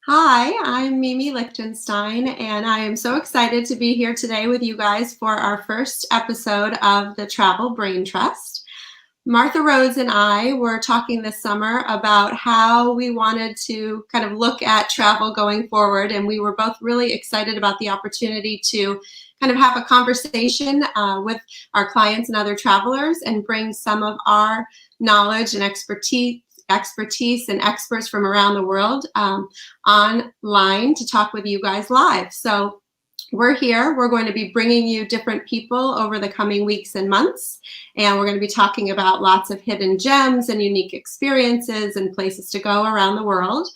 Hi, I'm Mimi Lichtenstein, and I am so excited to be here today with you guys for our first episode of the Travel Brain Trust. Martha Rhodes and I were talking this summer about how we wanted to kind of look at travel going forward, and we were both really excited about the opportunity to kind of have a conversation with our clients and other travelers and bring some of our knowledge and expertise and experts from around the world online to talk with you guys live. So we're here. We're going to be bringing you different people over the coming weeks and months, and we're going to be talking about lots of hidden gems and unique experiences and places to go around the world.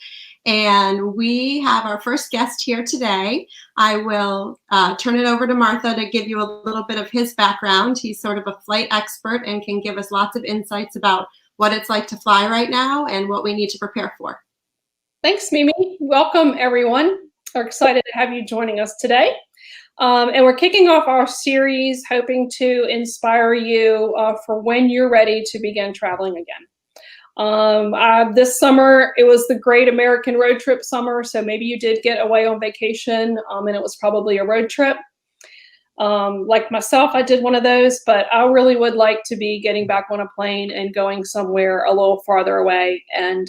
And we have our first guest here today. I will turn it over to Martha to give you a little bit of his background. He's sort of a flight expert and can give us lots of insights about what it's like to fly right now and what we need to prepare for. Thanks, Mimi. Welcome, everyone. We're excited to have you joining us today. And we're kicking off our series hoping to inspire you for when you're ready to begin traveling again. This summer, it was the great American road trip summer, so maybe you did get away on vacation and it was probably a road trip. Like myself, I did one of those, but I really would like to be getting back on a plane and going somewhere a little farther away. And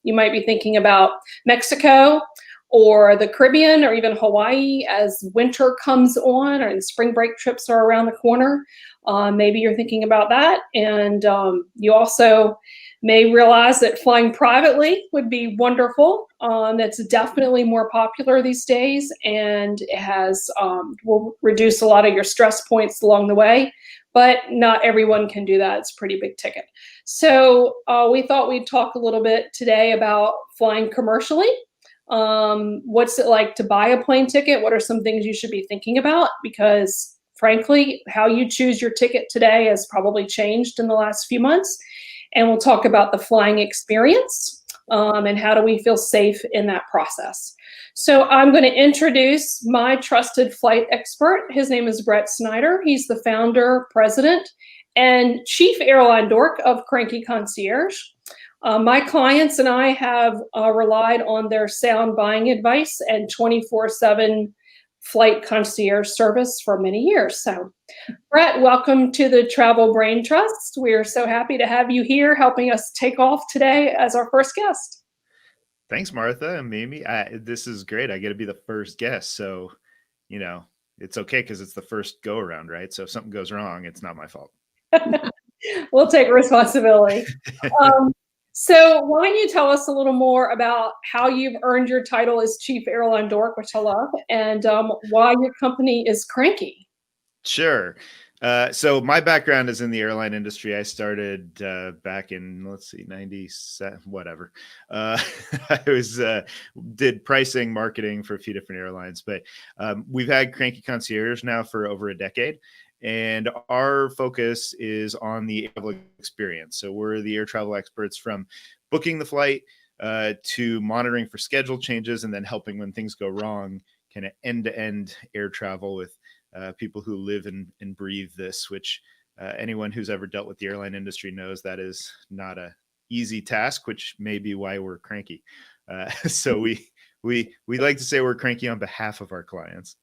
you might be thinking about Mexico or the Caribbean or even Hawaii as winter comes on and spring break trips are around the corner. Maybe you're thinking about that. And you also may realize that flying privately would be wonderful. That's definitely more popular these days, and it has will reduce a lot of your stress points along the way, but not everyone can do that. It's a pretty big ticket. So we thought we'd talk a little bit today about flying commercially. What's it like to buy a plane ticket? What are some things you should be thinking about? Because frankly, how you choose your ticket today has probably changed in the last few months. And we'll talk about the flying experience and how do we feel safe in that process. So I'm going to introduce my trusted flight expert. His name is Brett Snyder. He's the founder, president, and chief airline dork of Cranky Concierge. My clients and I have relied on their sound buying advice and 24/7 flight concierge service for many years. So Brett, welcome to the Travel Brain Trust. We're so happy to have you here helping us take off today as our first guest. Thanks, Martha and Mimi. This is great. I get to be the first guest. So, it's okay because it's the first go around, right? So if something goes wrong, it's not my fault. We'll take responsibility. So why don't you tell us a little more about how you've earned your title as Chief Airline Dork, which I love, and why your company is Cranky? Sure. So my background is in the airline industry. I started back in, 97, whatever. I did pricing, marketing for a few different airlines, but we've had Cranky Concierge now for over a decade. And our focus is on the travel experience. So we're the air travel experts from booking the flight to monitoring for schedule changes and then helping when things go wrong, kind of end-to-end air travel with people who live and breathe this, which anyone who's ever dealt with the airline industry knows that is not a easy task, which may be why we're cranky. So we like to say we're cranky on behalf of our clients.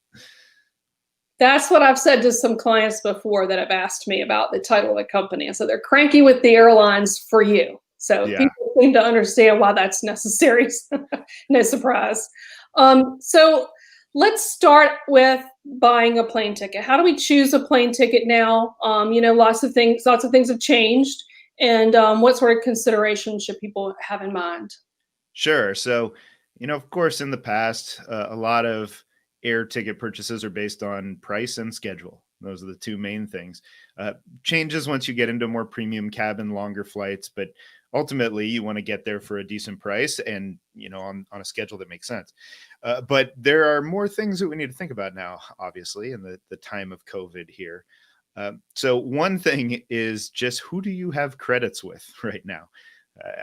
That's what I've said to some clients before that have asked me about the title of the company. So they're cranky with the airlines for you. So yeah. People seem to understand why that's necessary. No surprise. So let's start with buying a plane ticket. How do we choose a plane ticket now? Lots of things have changed. And what sort of considerations should people have in mind? Sure. So, of course, in the past, a lot of air ticket purchases are based on price and schedule. Those are the two main things. Changes once you get into more premium cabin, longer flights, but ultimately you want to get there for a decent price and, on a schedule that makes sense. But there are more things that we need to think about now, obviously, in the time of COVID here. So one thing is just, who do you have credits with right now?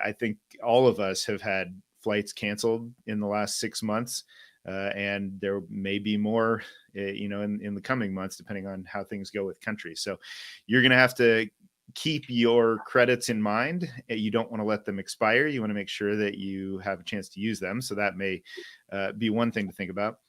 I think all of us have had flights canceled in the last 6 months. And there may be more, in the coming months, depending on how things go with countries. So you're going to have to keep your credits in mind. You don't want to let them expire. You want to make sure that you have a chance to use them. So that may be one thing to think about.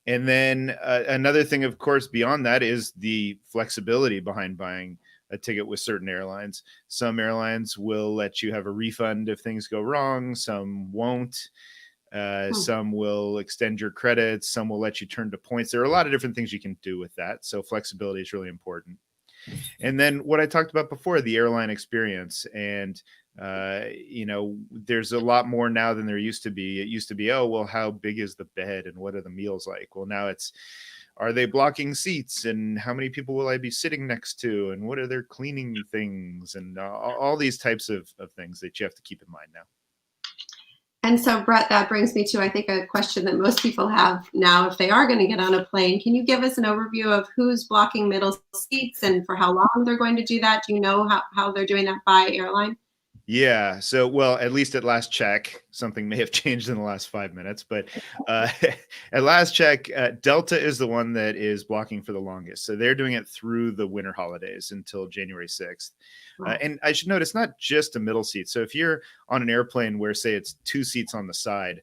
And then another thing, of course, beyond that is the flexibility behind buying a ticket with certain airlines. Some airlines will let you have a refund if things go wrong. Some won't. Some will extend your credits. Some will let you turn to points. There are a lot of different things you can do with that. So flexibility is really important. And then what I talked about before, the airline experience. And, there's a lot more now than there used to be. It used to be, oh, well, how big is the bed and what are the meals like? Well, now it's, are they blocking seats and how many people will I be sitting next to? And what are their cleaning things? And all these types of things that you have to keep in mind now. And so, Brett, that brings me to, I think, a question that most people have now if they are going to get on a plane. Can you give us an overview of who's blocking middle seats and for how long they're going to do that? Do you know how they're doing that by airline? Yeah. So, well, at least at last check, something may have changed in the last 5 minutes, but at last check, Delta is the one that is blocking for the longest. So they're doing it through the winter holidays until January 6th. Wow. And I should note, it's not just a middle seat. So if you're on an airplane where, say, it's 2 seats on the side,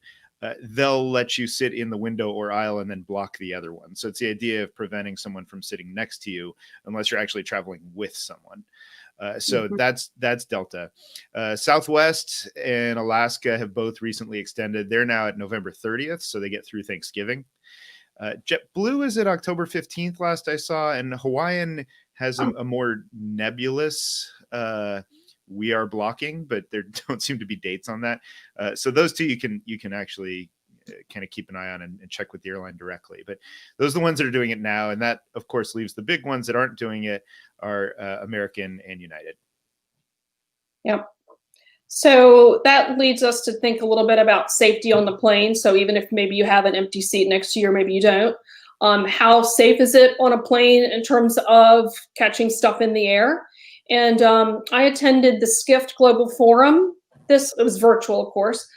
they'll let you sit in the window or aisle and then block the other one. So it's the idea of preventing someone from sitting next to you unless you're actually traveling with someone. So that's Delta. Southwest and Alaska have both recently extended. They're now at November 30th, so they get through Thanksgiving. JetBlue is at October 15th, last I saw, and Hawaiian has a more nebulous we are blocking, but there don't seem to be dates on that. So those two you can actually kind of keep an eye on and check with the airline directly. But those are the ones that are doing it now. And that, of course, leaves the big ones that aren't doing it are American and United. Yep. So that leads us to think a little bit about safety on the plane. So even if maybe you have an empty seat next to you, or maybe you don't, how safe is it on a plane in terms of catching stuff in the air? And I attended the Skift Global Forum. It was virtual, of course.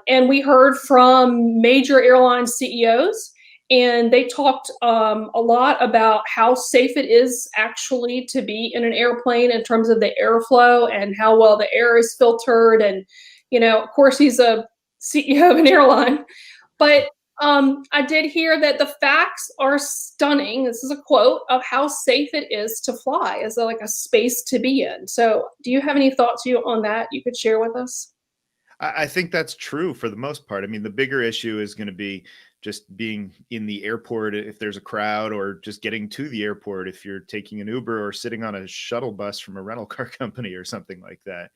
And we heard from major airline CEOs, and they talked a lot about how safe it is actually to be in an airplane in terms of the airflow and how well the air is filtered. And, of course, he's a CEO of an airline. But I did hear that the facts are stunning. This is a quote of how safe it is to fly as like a space to be in. So do you have any thoughts on that you could share with us? I think that's true for the most part. I mean, the bigger issue is going to be just being in the airport if there's a crowd, or just getting to the airport if you're taking an Uber or sitting on a shuttle bus from a rental car company or something like that.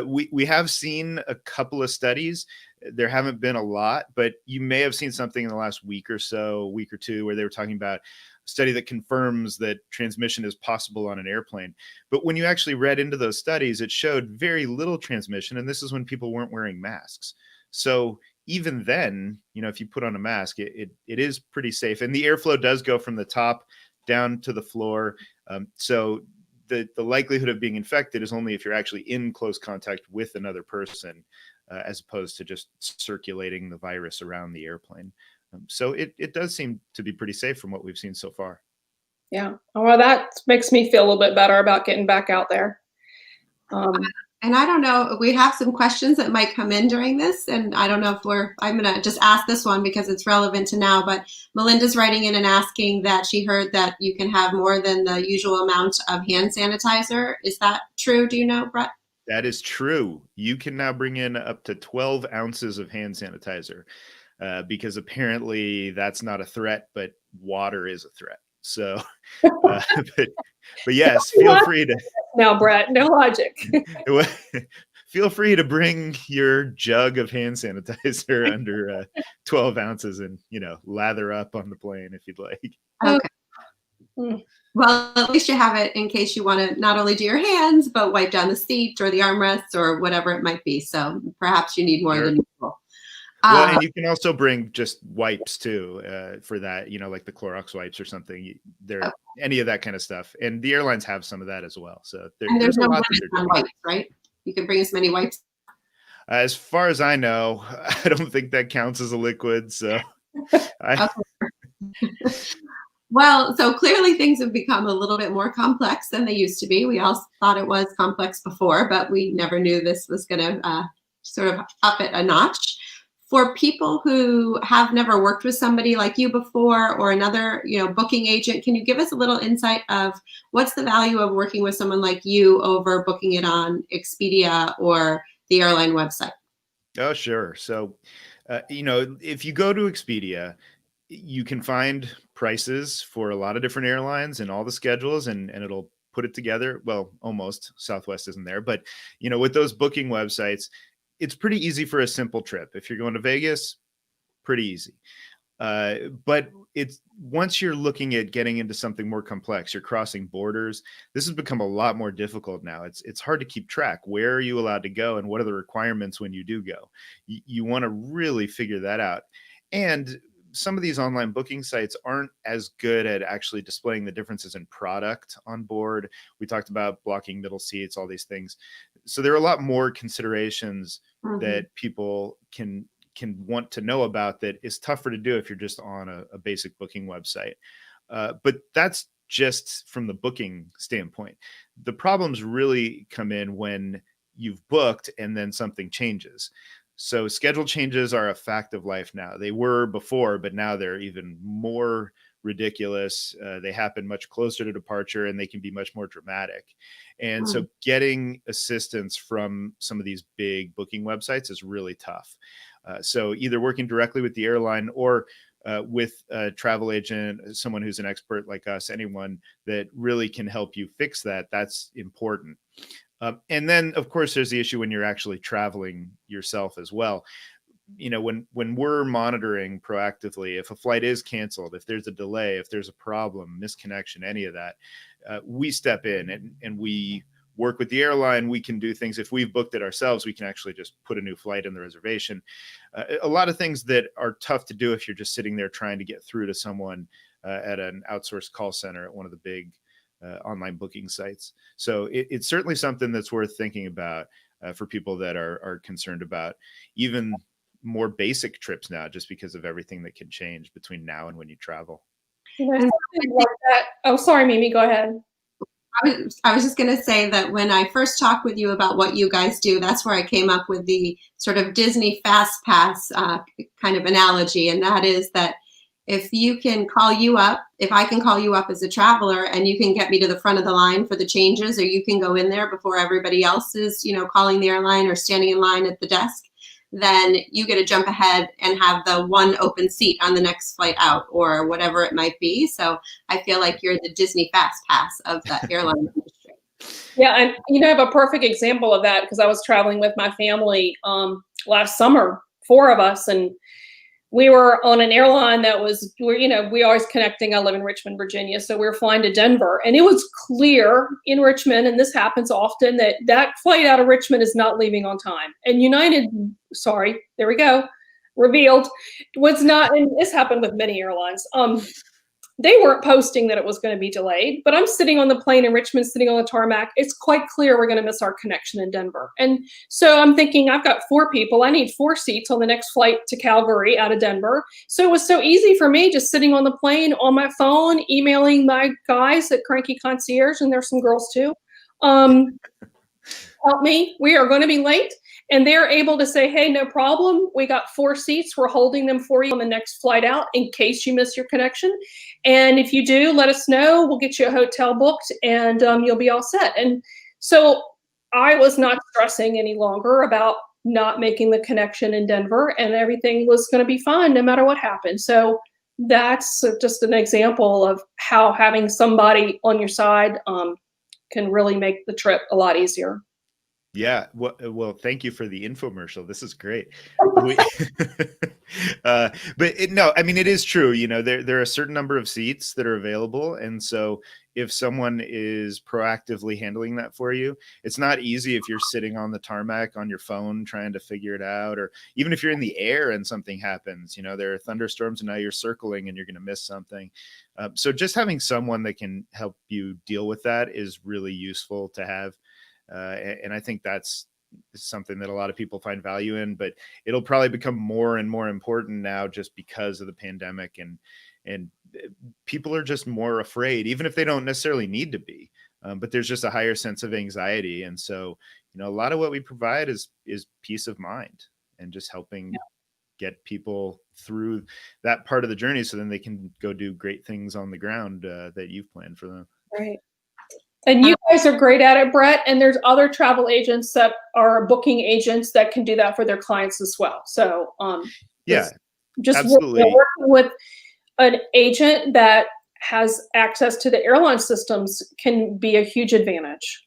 We have seen a couple of studies. There haven't been a lot, but you may have seen something in the last week or two, where they were talking about a study that confirms that transmission is possible on an airplane. But when you actually read into those studies, it showed very little transmission. And this is when people weren't wearing masks. So even then, if you put on a mask, it is pretty safe. And the airflow does go from the top down to the floor. So the likelihood of being infected is only if you're actually in close contact with another person, as opposed to just circulating the virus around the airplane. So it does seem to be pretty safe from what we've seen so far. Yeah. Well, that makes me feel a little bit better about getting back out there. And I don't know, we have some questions that might come in during this, and I don't know if I'm going to just ask this one because it's relevant to now, but Melinda's writing in and asking that she heard that you can have more than the usual amount of hand sanitizer. Is that true? Do you know, Brett? That is true. You can now bring in up to 12 ounces of hand sanitizer because apparently that's not a threat, but water is a threat. So, but yes, feel free to. Now, Brett, no logic. Feel free to bring your jug of hand sanitizer under 12 ounces and, lather up on the plane if you'd like. Okay. Well, at least you have it in case you want to not only do your hands, but wipe down the seat or the armrests or whatever it might be. So perhaps you need more Sure. than usual. Well, and you can also bring just wipes too for that, like the Clorox wipes or something. There, any of that kind of stuff, and the airlines have some of that as well. So there's there's a no lot limit that they're on doing. wipes, right? You can bring as many wipes. As far as I know, I don't think that counts as a liquid. So, Well, so clearly things have become a little bit more complex than they used to be. We all thought it was complex before, but we never knew this was going to sort of up it a notch. For people who have never worked with somebody like you before or another, booking agent, can you give us a little insight of what's the value of working with someone like you over booking it on Expedia or the airline website? Oh, sure. So, if you go to Expedia, you can find prices for a lot of different airlines and all the schedules, and it'll put it together. Well, almost. Southwest isn't there, but with those booking websites, it's pretty easy for a simple trip. If you're going to Vegas, pretty easy. But it's once you're looking at getting into something more complex, you're crossing borders. This has become a lot more difficult now. It's hard to keep track. Where are you allowed to go, and what are the requirements when you do go? You want to really figure that out. And some of these online booking sites aren't as good at actually displaying the differences in product on board. We talked about blocking middle seats, all these things. So there are a lot more considerations that people can want to know about that is tougher to do if you're just on a basic booking website. But that's just from the booking standpoint. The problems really come in when you've booked and then something changes. So schedule changes are a fact of life now. They were before, but now they're even more ridiculous. They happen much closer to departure, and they can be much more dramatic. And so getting assistance from some of these big booking websites is really tough. So either working directly with the airline or with a travel agent, someone who's an expert like us, anyone that really can help you fix that, that's important. And then, of course, there's the issue when you're actually traveling yourself as well. When we're monitoring proactively, if a flight is canceled, if there's a delay, if there's a problem, misconnection, any of that, we step in and we work with the airline. We can do things. If we've booked it ourselves, we can actually just put a new flight in the reservation. A lot of things that are tough to do if you're just sitting there trying to get through to someone at an outsourced call center at one of the big online booking sites. So it's certainly something that's worth thinking about for people that are concerned about even more basic trips now, just because of everything that can change between now and when you travel. Like that. Oh, sorry, Mimi, go ahead. I was just going to say that when I first talked with you about what you guys do, that's where I came up with the sort of Disney Fast Pass kind of analogy. And that is that if you can call you up, if I can call you up as a traveler and you can get me to the front of the line for the changes, or you can go in there before everybody else is, calling the airline or standing in line at the desk, then you get to jump ahead and have the one open seat on the next flight out or whatever it might be. So I feel like you're the Disney Fast Pass of the airline industry. Yeah, and I have a perfect example of that because I was traveling with my family last summer, 4 of us, and we were on an airline that was, we always connecting. I live in Richmond, Virginia, so we were flying to Denver, and it was clear in Richmond, and this happens often, that flight out of Richmond is not leaving on time. And United, sorry, there we go, revealed, was not, and this happened with many airlines. They weren't posting that it was going to be delayed, but I'm sitting on the plane in Richmond, sitting on the tarmac. It's quite clear we're going to miss our connection in Denver. And so I'm thinking, I've got 4 people. I need 4 seats on the next flight to Calgary out of Denver. So it was so easy for me just sitting on the plane on my phone, emailing my guys at Cranky Concierge, and there's some girls too. Help me. We are going to be late. And they're able to say, hey, no problem. We got 4 seats. We're holding them for you on the next flight out in case you miss your connection. And if you do, let us know. We'll get you a hotel booked and you'll be all set. And so I was not stressing any longer about not making the connection in Denver, and everything was going to be fine no matter what happened. So that's just an example of how having somebody on your side can really make the trip a lot easier. Yeah. Well, thank you for the infomercial. This is great. But no, I mean, it is true. There are a certain number of seats that are available. And so if someone is proactively handling that for you. It's not easy if you're sitting on the tarmac on your phone trying to figure it out, or even if you're in the air and something happens, there are thunderstorms and now you're circling and you're going to miss something. So just having someone that can help you deal with that is really useful to have. And I think that's something that a lot of people find value in, but it'll probably become more and more important now just because of the pandemic, and people are just more afraid, even if they don't necessarily need to be. But there's just a higher sense of anxiety. And so, a lot of what we provide is peace of mind and just helping get people through that part of the journey so then they can go do great things on the ground that you've planned for them. Right. And you guys are great at it, Brett. And there's other travel agents that are booking agents that can do that for their clients as well. So just absolutely. Working with an agent that has access to the airline systems can be a huge advantage.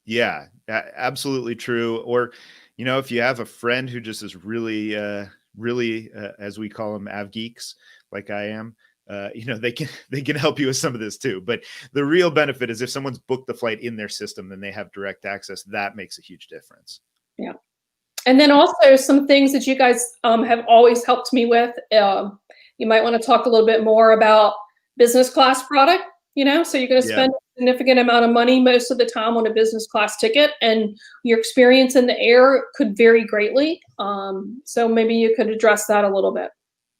Yeah, absolutely true. Or, if you have a friend who just is really, as we call them, av geeks, like I am, they can help you with some of this too. But the real benefit is if someone's booked the flight in their system, then they have direct access. That makes a huge difference. Yeah. And then also some things that you guys have always helped me with. You might want to talk a little bit more about business class product, so you're going to spend a significant amount of money most of the time on a business class ticket, and your experience in the air could vary greatly. So maybe you could address that a little bit.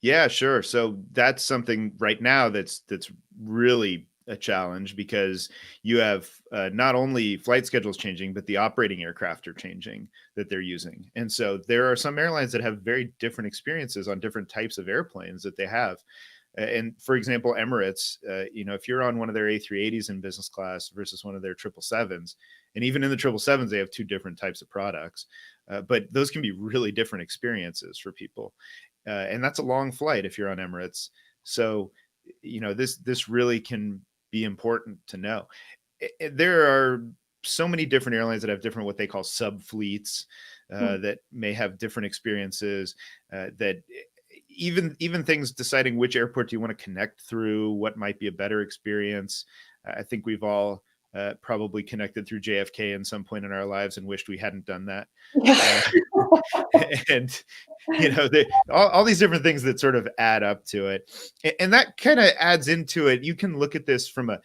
Yeah, sure. So that's something right now that's really a challenge, because you have not only flight schedules changing, but the operating aircraft are changing that they're using. And so there are some airlines that have very different experiences on different types of airplanes that they have. And for example, Emirates, if you're on one of their A380s in business class versus one of their 777s, and even in the 777s, they have two different types of products, but those can be really different experiences for people. And that's a long flight if you're on Emirates. So, this really can be important to know. There are so many different airlines that have different, what they call sub fleets, that may have different experiences, that even things deciding which airport do you want to connect through, what might be a better experience. I think we've all probably connected through JFK in some point in our lives and wished we hadn't done that. And all these different things that sort of add up to it, and that kind of adds into it. You can look at this from a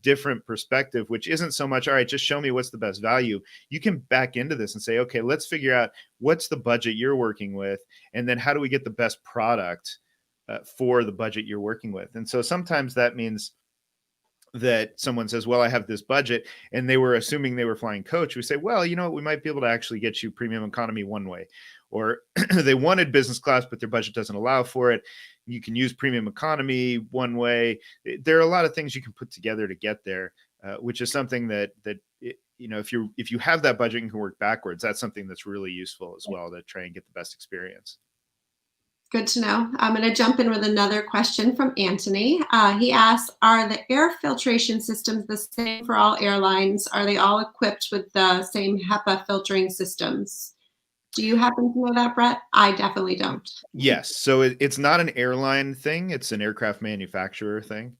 different perspective, which isn't so much, all right, just show me what's the best value. You can back into this and say, okay, let's figure out what's the budget you're working with, and then how do we get the best product for the budget you're working with. And so sometimes that means that someone says, well, I have this budget, and they were assuming they were flying coach. We say, well, we might be able to actually get you premium economy one way, or they wanted business class, but their budget doesn't allow for it. You can use premium economy one way. There are a lot of things you can put together to get there, which is something that if you have that budget and can work backwards, that's something that's really useful as well to try and get the best experience. Good to know. I'm going to jump in with another question from Anthony. He asks, are the air filtration systems the same for all airlines? Are they all equipped with the same HEPA filtering systems? Do you happen to know that, Brett? I definitely don't. Yes. So it's not an airline thing. It's an aircraft manufacturer thing.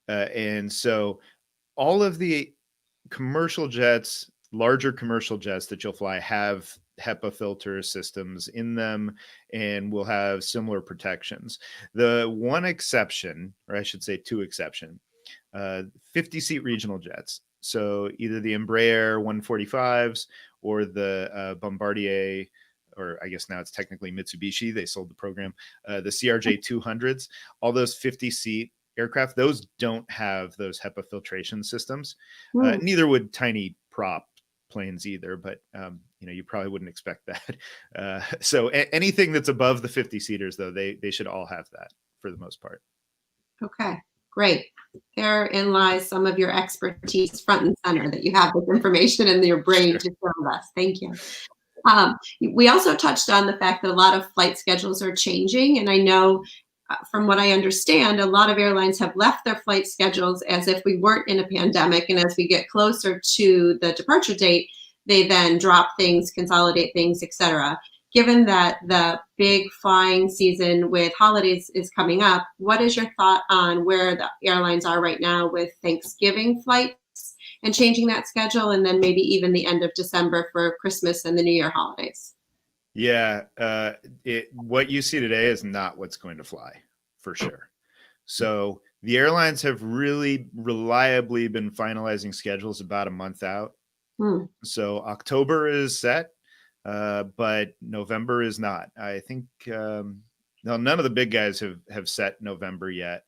And so all of the commercial jets, larger commercial jets that you'll fly, have HEPA filter systems in them and will have similar protections. The one exception, or I should say two exception, 50-seat regional jets. So either the Embraer 145s or the Bombardier, or I guess now it's technically Mitsubishi, they sold the program, the CRJ 200s, all those 50-seat aircraft, those don't have those HEPA filtration systems. Neither would tiny prop planes either, but you probably wouldn't expect that. So anything that's above the 50-seaters, though, they should all have that for the most part. Okay, great. Therein lies some of your expertise front and center, that you have this information in your brain to show us. Thank you. We also touched on the fact that a lot of flight schedules are changing, and I know from what I understand, a lot of airlines have left their flight schedules as if we weren't in a pandemic, and as we get closer to the departure date, they then drop things, consolidate things, etc. given that the big flying season with holidays is coming up, what is your thought on where the airlines are right now with Thanksgiving flights and changing that schedule, and then maybe even the end of December for Christmas and the New Year holidays? Yeah, what you see today is not what's going to fly, for sure. So the airlines have really reliably been finalizing schedules about a month out. So October is set, but November is not. I think no, none of the big guys have set November yet.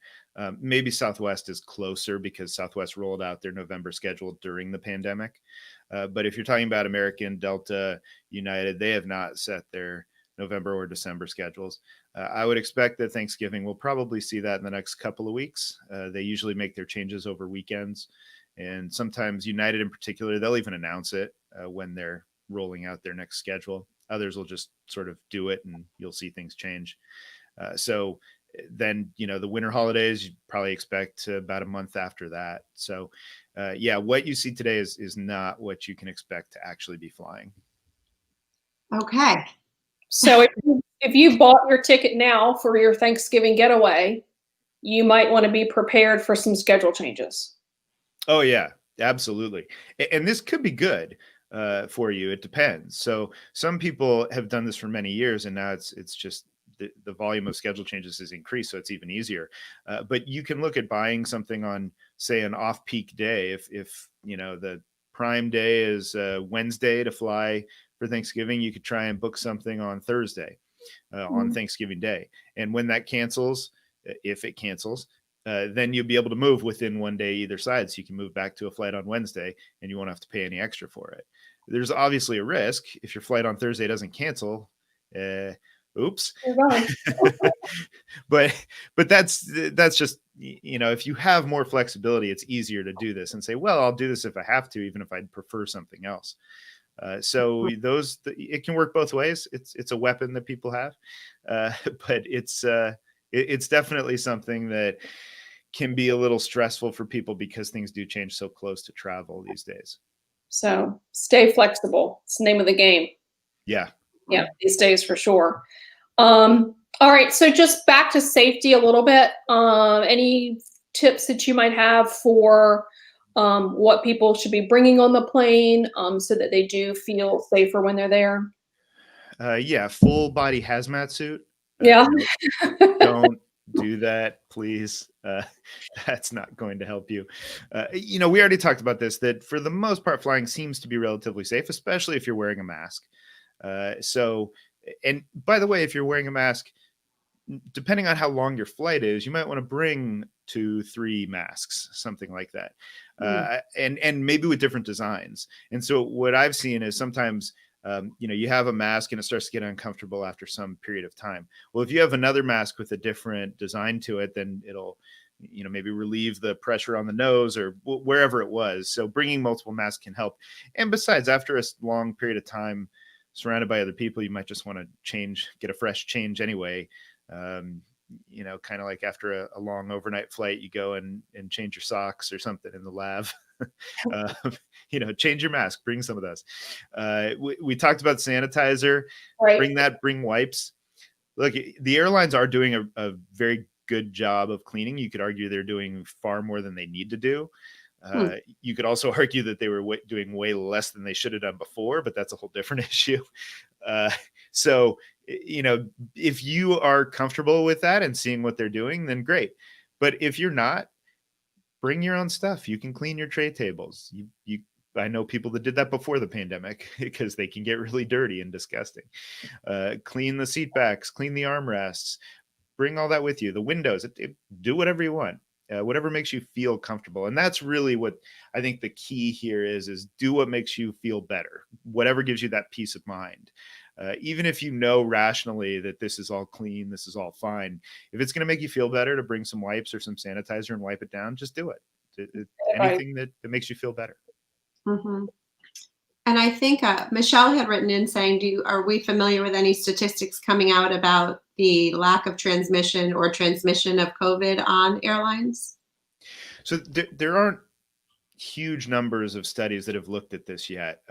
Maybe Southwest is closer because Southwest rolled out their November schedule during the pandemic. But if you're talking about American, Delta, United, they have not set their November or December schedules. I would expect that Thanksgiving will probably see that in the next couple of weeks. They usually make their changes over weekends. And sometimes United in particular, they'll even announce it when they're rolling out their next schedule. Others will just sort of do it and you'll see things change. So then, the winter holidays, you probably expect about a month after that. So yeah, what you see today is not what you can expect to actually be flying. Okay. So if you bought your ticket now for your Thanksgiving getaway, you might want to be prepared for some schedule changes. Oh yeah, absolutely. And this could be good for you. It depends. So some people have done this for many years, and now it's just the volume of schedule changes has increased, so it's even easier. But you can look at buying something on, say, an off-peak day. If the prime day is Wednesday to fly for Thanksgiving, you could try and book something on Thursday on Thanksgiving Day. And when that cancels, if it cancels, then you'll be able to move within one day either side. So you can move back to a flight on Wednesday and you won't have to pay any extra for it. There's obviously a risk if your flight on Thursday doesn't cancel. Oops. but that's just, if you have more flexibility, it's easier to do this and say, well, I'll do this if I have to, even if I'd prefer something else. So it can work both ways. It's a weapon that people have, but it's definitely something that can be a little stressful for people because things do change so close to travel these days. So stay flexible. It's the name of the game. Yeah. Yeah, these days for sure. All right. So just back to safety a little bit. Any tips that you might have for what people should be bringing on the plane so that they do feel safer when they're there? Yeah. Full body hazmat suit. Yeah. Don't do that, please. That's not going to help you. We already talked about this, that for the most part, flying seems to be relatively safe, especially if you're wearing a mask. And by the way, if you're wearing a mask, depending on how long your flight is, you might want to bring 2-3 masks, something like that. And maybe with different designs. And so what I've seen is sometimes you have a mask and it starts to get uncomfortable after some period of time. Well, if you have another mask with a different design to it, then it'll, maybe relieve the pressure on the nose or wherever it was. So bringing multiple masks can help. And besides, after a long period of time surrounded by other people, you might just want to get a fresh change anyway. Kind of like after a long overnight flight, you go and change your socks or something in the lab. Change your mask, bring some of those. We talked about sanitizer, Right. Bring wipes. Look, the airlines are doing a very good job of cleaning. You could argue they're doing far more than they need to do. You could also argue that they were doing way less than they should have done before, but that's a whole different issue. So, if you are comfortable with that and seeing what they're doing, then great. But if you're not, bring your own stuff. You can clean your tray tables. I know people that did that before the pandemic because they can get really dirty and disgusting. Clean the seat backs, clean the armrests, bring all that with you. The windows, do whatever you want. Whatever makes you feel comfortable. And that's really what I think the key here is do what makes you feel better, whatever gives you that peace of mind. Even if you know rationally that this is all clean, this is all fine, if it's going to make you feel better to bring some wipes or some sanitizer and wipe it down, just do it. Anything that makes you feel better. Mm-hmm. And I think Michelle had written in saying, are we familiar with any statistics coming out about the lack of transmission or transmission of COVID on airlines? So there aren't huge numbers of studies that have looked at this yet.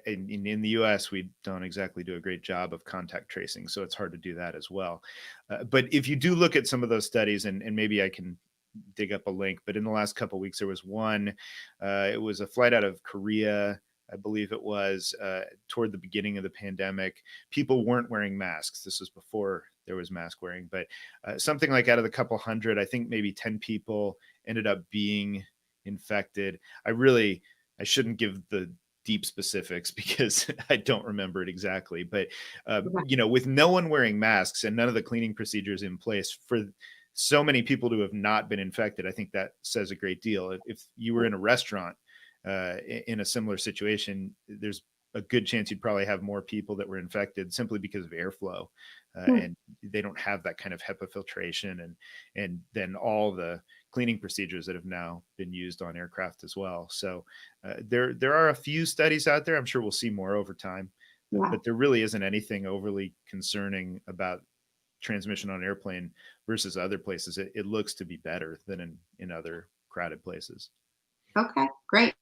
In the US, we don't exactly do a great job of contact tracing, so it's hard to do that as well. But if you do look at some of those studies, and maybe I can dig up a link, but in the last couple of weeks, there was one, it was a flight out of Korea, I believe it was, toward the beginning of the pandemic. People weren't wearing masks. This was before there was mask wearing, but something like out of the couple hundred, I think maybe 10 people ended up being infected. I shouldn't give the deep specifics because I don't remember it exactly, but with no one wearing masks and none of the cleaning procedures in place for so many people to have not been infected, I think that says a great deal. If you were in a restaurant in a similar situation, there's a good chance you'd probably have more people that were infected simply because of airflow, and they don't have that kind of HEPA filtration, and then all the cleaning procedures that have now been used on aircraft as well. So there are a few studies out there. I'm sure we'll see more over time, but there really isn't anything overly concerning about transmission on airplane versus other places. It looks to be better than in other crowded places. Okay, great.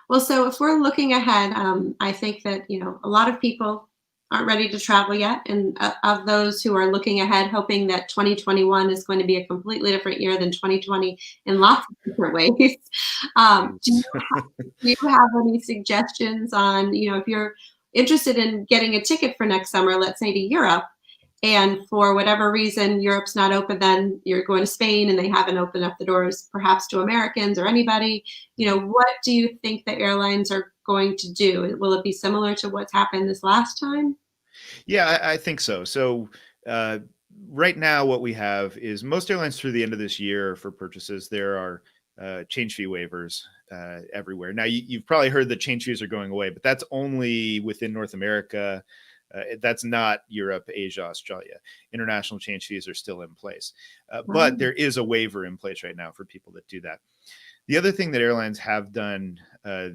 Well, so if we're looking ahead, I think that, a lot of people aren't ready to travel yet. And of those who are looking ahead, hoping that 2021 is going to be a completely different year than 2020 in lots of different ways. Do you have any suggestions on, if you're interested in getting a ticket for next summer, let's say to Europe, and for whatever reason, Europe's not open, then you're going to Spain and they haven't opened up the doors perhaps to Americans or anybody. What do you think the airlines are going to do? Will it be similar to what's happened this last time? Yeah, I think so. So right now, what we have is most airlines through the end of this year for purchases, there are change fee waivers everywhere. Now, you've probably heard that change fees are going away, but that's only within North America. That's not Europe, Asia, Australia. International change fees are still in place. But there is a waiver in place right now for people that do that. The other thing that airlines have done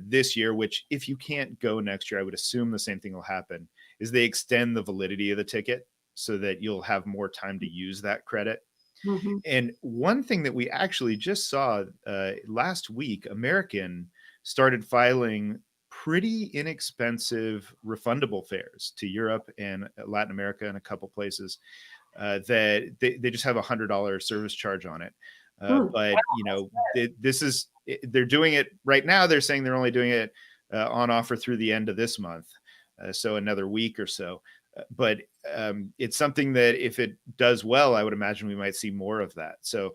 this year, which if you can't go next year, I would assume the same thing will happen, is they extend the validity of the ticket so that you'll have more time to use that credit. Mm-hmm. And one thing that we actually just saw last week, American started filing pretty inexpensive refundable fares to Europe and Latin America and a couple places that they just have $100 service charge on it. But they're doing it right now. They're saying they're only doing it on offer through the end of this month. So another week or so. But it's something that if it does well, I would imagine we might see more of that. So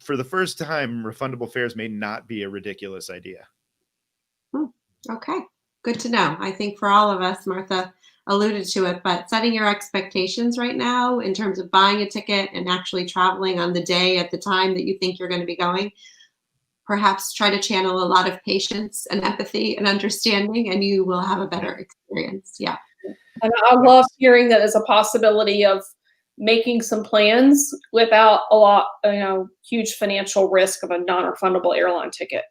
for the first time, refundable fares may not be a ridiculous idea. Okay, good to know. I think for all of us, Martha alluded to it, but setting your expectations right now in terms of buying a ticket and actually traveling on the day at the time that you think you're going to be going, perhaps try to channel a lot of patience and empathy and understanding, and you will have a better experience. Yeah. And I love hearing that as a possibility of making some plans without a lot, huge financial risk of a non-refundable airline ticket.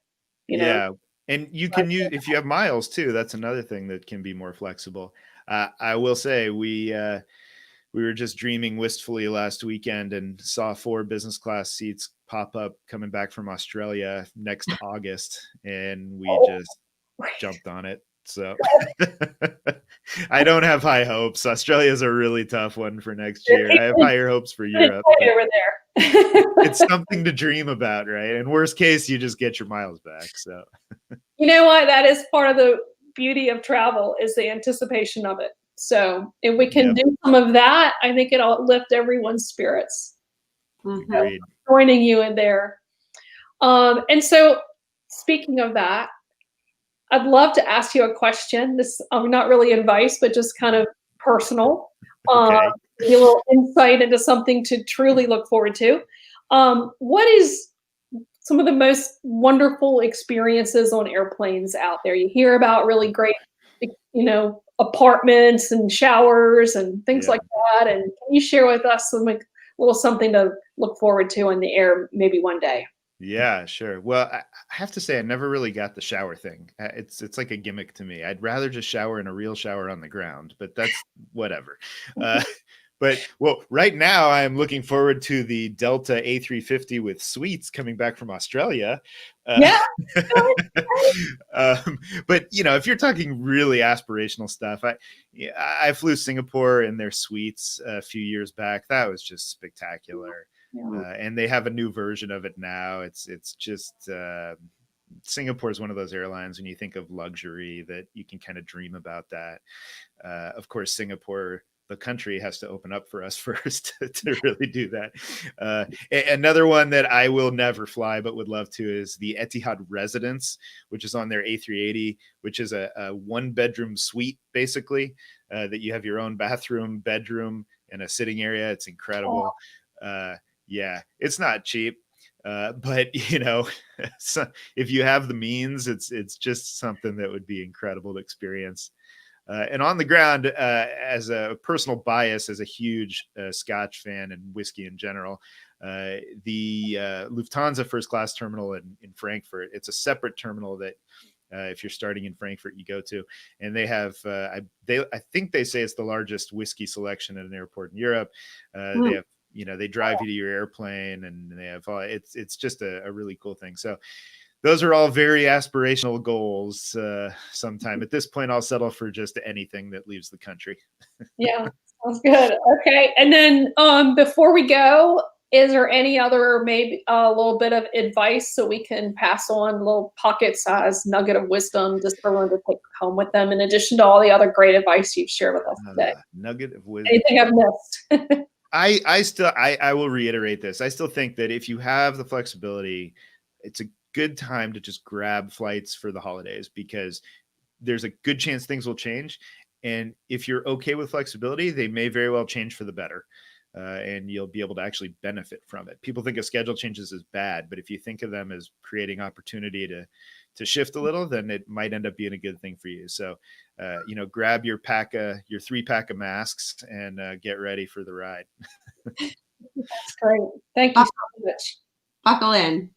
Yeah. And you can use, if you have miles too, that's another thing that can be more flexible. I will say we were just dreaming wistfully last weekend and saw 4 business class seats pop up coming back from Australia next August, and we just jumped on it. So I don't have high hopes. Australia is a really tough one for next year. I have higher hopes for Europe. Over there. It's something to dream about, right? In worst case, you just get your miles back. So you know what? That is part of the beauty of travel is the anticipation of it. So if we can do some of that, I think it'll lift everyone's spirits. Agreed. Joining you in there. And so speaking of that, I'd love to ask you a question. This not really advice, but just kind of personal. Okay. A little insight into something to truly look forward to. What is some of the most wonderful experiences on airplanes out there? You hear about really great, apartments and showers and things like that. And can you share with us some little something to look forward to in the air maybe one day? Yeah, sure. Well, I have to say I never really got the shower thing. It's like a gimmick to me. I'd rather just shower in a real shower on the ground, but that's whatever. But well, right now I'm looking forward to the Delta A350 with suites coming back from Australia. Yeah. But if you're talking really aspirational stuff, I flew Singapore in their suites a few years back. That was just spectacular. Yeah. And they have a new version of it now. It's just Singapore is one of those airlines when you think of luxury that you can kind of dream about that. Of course, Singapore, the country, has to open up for us first to really do that. Another one that I will never fly but would love to is the Etihad Residence, which is on their A380, which is a one-bedroom suite, basically, that you have your own bathroom, bedroom, and a sitting area. It's incredible. Yeah, it's not cheap. But so if you have the means, it's just something that would be incredible to experience. And on the ground, as a personal bias, as a huge Scotch fan and whiskey in general, the Lufthansa first class terminal in Frankfurt, it's a separate terminal that if you're starting in Frankfurt, you go to, and they have, I think they say it's the largest whiskey selection at an airport in Europe. They have, they drive you to your airplane, and they have, it's just a really cool thing. So those are all very aspirational goals. Sometime at this point, I'll settle for just anything that leaves the country. Yeah, sounds good. Okay. And then before we go, is there any other, maybe a little bit of advice so we can pass on, a little pocket-sized nugget of wisdom just for everyone to take home with them, in addition to all the other great advice you've shared with us today? Nugget of wisdom. Anything I've missed? I will reiterate this. I still think that if you have the flexibility, it's a good time to just grab flights for the holidays, because there's a good chance things will change. And if you're okay with flexibility, they may very well change for the better. And you'll be able to actually benefit from it. People think of schedule changes as bad, but if you think of them as creating opportunity to shift a little, then it might end up being a good thing for you. So, grab your 3-pack of masks and get ready for the ride. That's great. Thank you so much. Buckle in.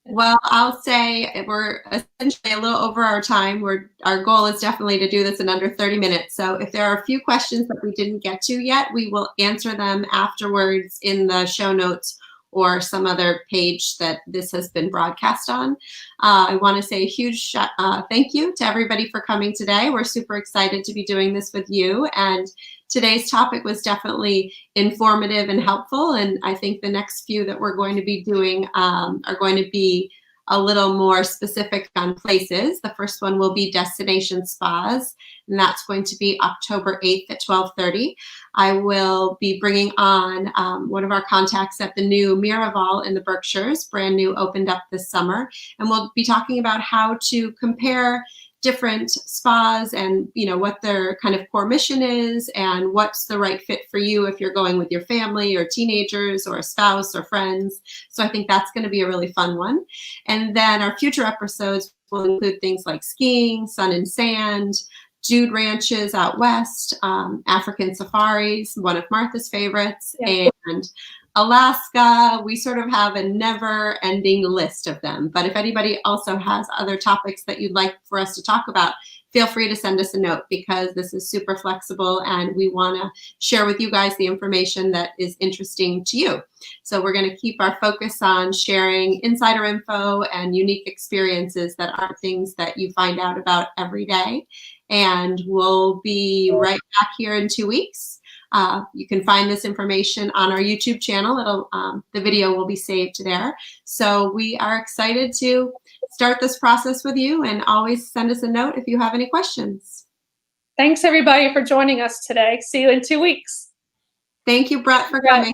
Well, I'll say we're essentially a little over our time. Our goal is definitely to do this in under 30 minutes. So if there are a few questions that we didn't get to yet, we will answer them afterwards in the show notes or some other page that this has been broadcast on. I want to say a huge thank you to everybody for coming today. We're super excited to be doing this with you. And today's topic was definitely informative and helpful. And I think the next few that we're going to be doing are going to be a little more specific on places. The first one will be destination spas, and that's going to be October 8th at 12:30. I will be bringing on one of our contacts at the new Miraval in the Berkshires, brand new, opened up this summer. And we'll be talking about how to compare different spas and what their kind of core mission is and what's the right fit for you if you're going with your family or teenagers or a spouse or friends. So I think that's going to be a really fun one. And then our future episodes will include things like skiing, sun and sand, dude ranches out west, African safaris, one of Martha's favorites, and Alaska. We sort of have a never-ending list of them. But if anybody also has other topics that you'd like for us to talk about, feel free to send us a note, because this is super flexible and we want to share with you guys the information that is interesting to you. So we're going to keep our focus on sharing insider info and unique experiences that aren't things that you find out about every day. And we'll be right back here in 2 weeks. You can find this information on our YouTube channel. The video will be saved there. So we are excited to start this process with you, and always send us a note if you have any questions. Thanks everybody for joining us today. See you in 2 weeks. Thank you, Brett, for coming.